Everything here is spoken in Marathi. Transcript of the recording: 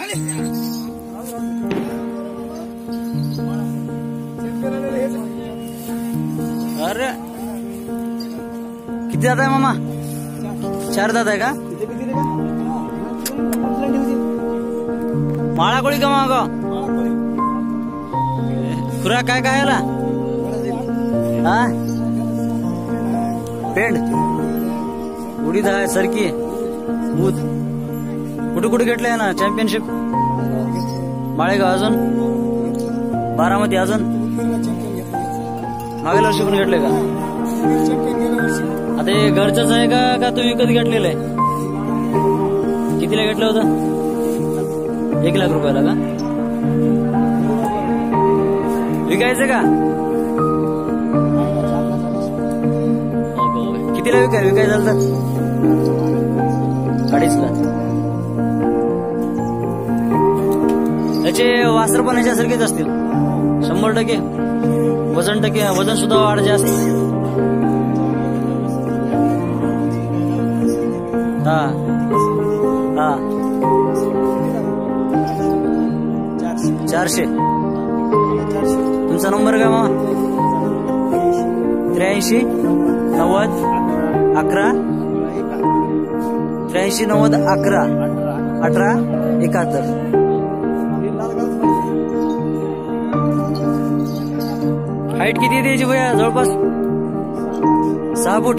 अरे किती दात आहे मामा? 4 दात आहे का? माळा कोळी का माग? खुराक काय काय याला? हा पेंड उडीद आहे, सरकी ऊद. कुठे कुठे घेतलंय ना चॅम्पियनशिप? माळेगाव, अजून बारामती, अजून मागल्या वर्षी पण घेतलंय का? आता हे घरचंच आहे का तू विकत घेतलेलं आहे? कितीला घेतलं होतं? 1 लाख रुपयाला का? विकायचं का? कितीला विकायचं झालं तर? 2.5 लाख. याचे वासर पण याच्यासारखेच असतील 100%. वजन सुद्धा वाढ जास्त. हा हा 400. तुमचा नंबर काय मामा? 83 90 11 83 90 11 18 71. हाईट किती आहे त्याची भैया? जवळपास 6 फूट.